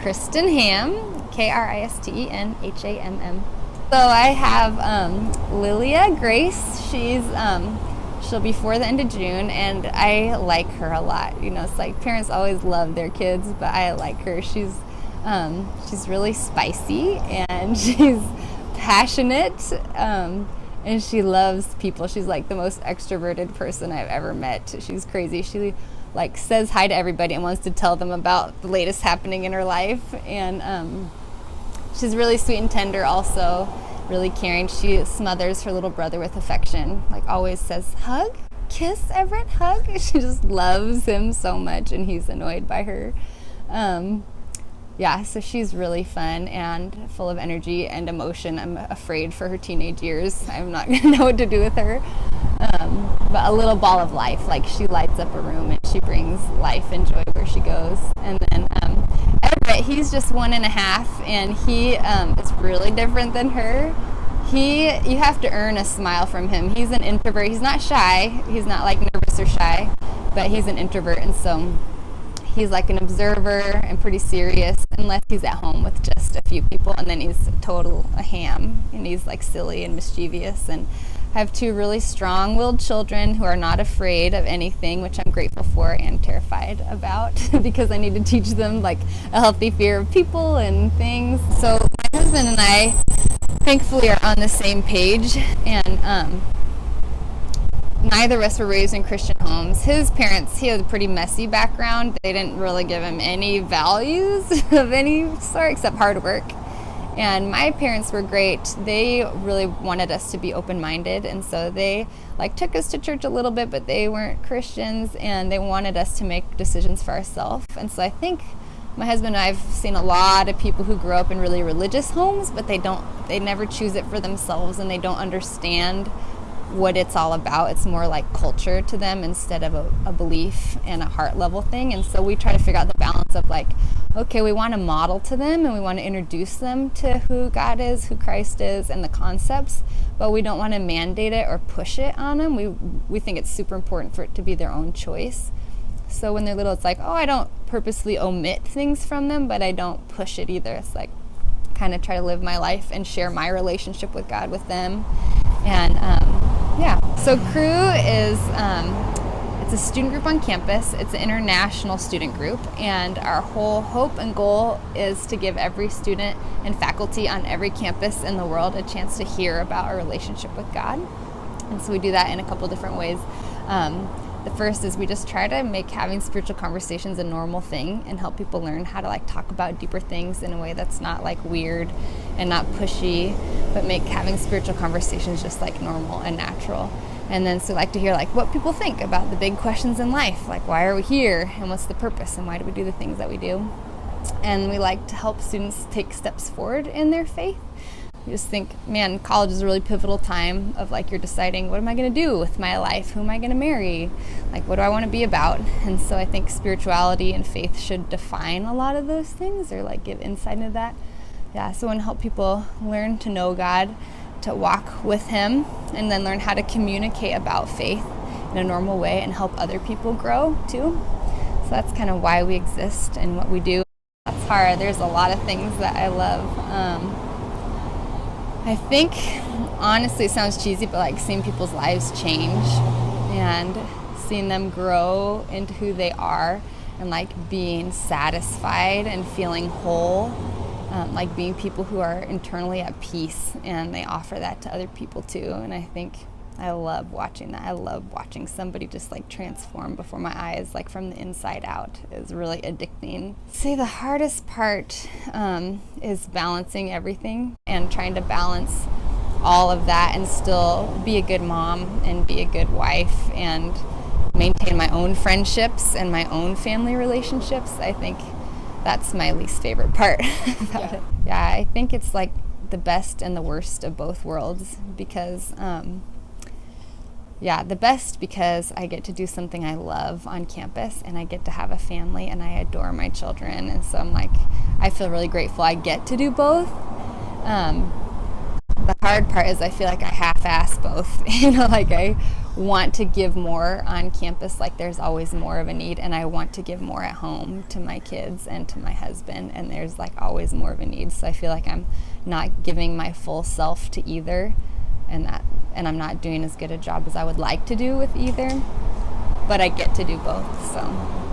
Kristen Ham, KristenHamm. So I have Lilia Grace. She'll be 4 the end of June, and I like her a lot. You know, it's like parents always love their kids, but I like her. She's really spicy, and she's passionate, and she loves people. She's like the most extroverted person I've ever met. She's crazy. She like says hi to everybody and wants to tell them about the latest happening in her life, and she's really sweet and tender also, really caring. She smothers her little brother with affection, like always says, hug, kiss, Everett, hug. She just loves him so much, and he's annoyed by her. Yeah, so she's really fun and full of energy and emotion. I'm afraid for her teenage years. I'm not going to know what to do with her. But a little ball of life, like she lights up a room and she brings life and joy where she goes. And then Everett, he's just 1.5, and he is really different than her. You have to earn a smile from him. He's an introvert. He's not shy. He's not like nervous or shy, but he's an introvert, and so he's like an observer and pretty serious unless he's at home with just a few people, and then he's a ham, and he's like silly and mischievous. And I have 2 really strong-willed children who are not afraid of anything, which I'm grateful for and terrified about because I need to teach them like a healthy fear of people and things. So my husband and I thankfully are on the same page, and neither of us were raised in Christian homes. His parents, he has a pretty messy background. They didn't really give him any values of any sort except hard work. And my parents were great. They really wanted us to be open-minded, and so they like took us to church a little bit, but they weren't Christians, and they wanted us to make decisions for ourselves. And so I think my husband and I have seen a lot of people who grow up in really religious homes, but they never choose it for themselves, and they don't understand what it's all about. It's more like culture to them instead of a belief and a heart level thing. And so we try to figure out the balance of like, okay, we want to model to them and we want to introduce them to who God is, who Christ is, and the concepts, but we don't want to mandate it or push it on them. We think it's super important for it to be their own choice. So when they're little, it's like, oh, I don't purposely omit things from them, but I don't push it either. It's like kind of try to live my life and share my relationship with God with them. And yeah, so Cru is it's a student group on campus. It's an international student group, and our whole hope and goal is to give every student and faculty on every campus in the world a chance to hear about our relationship with God. And so we do that in a couple different ways. The first is we just try to make having spiritual conversations a normal thing and help people learn how to like talk about deeper things in a way that's not like weird and not pushy, but make having spiritual conversations just like normal and natural. And then so I like to hear like what people think about the big questions in life, like why are we here and what's the purpose and why do we do the things that we do. And we like to help students take steps forward in their faith. You just think, man, college is a really pivotal time of like you're deciding, what am I going to do with my life? Who am I going to marry? Like, what do I want to be about? And so I think spirituality and faith should define a lot of those things or like give insight into that. Yeah, so I want to help people learn to know God, to walk with Him, and then learn how to communicate about faith in a normal way and help other people grow too. So that's kind of why we exist and what we do. That's hard. There's a lot of things that I love. I think, honestly, it sounds cheesy, but like seeing people's lives change and seeing them grow into who they are and like being satisfied and feeling whole, like being people who are internally at peace, and they offer that to other people too. And I think I love watching that. I love watching somebody just like transform before my eyes, like from the inside out. Is really addicting. See, the hardest part is balancing everything and trying to balance all of that and still be a good mom and be a good wife and maintain my own friendships and my own family relationships. I think that's my least favorite part about it. Yeah, I think it's like the best and the worst of both worlds because the best because I get to do something I love on campus and I get to have a family and I adore my children, and so I'm like, I feel really grateful I get to do both. The hard part is I feel like I half-ass both. Like I want to give more on campus, like there's always more of a need, and I want to give more at home to my kids and to my husband, and there's like always more of a need. So I feel like I'm not giving my full self to either, and I'm not doing as good a job as I would like to do with either, but I get to do both. So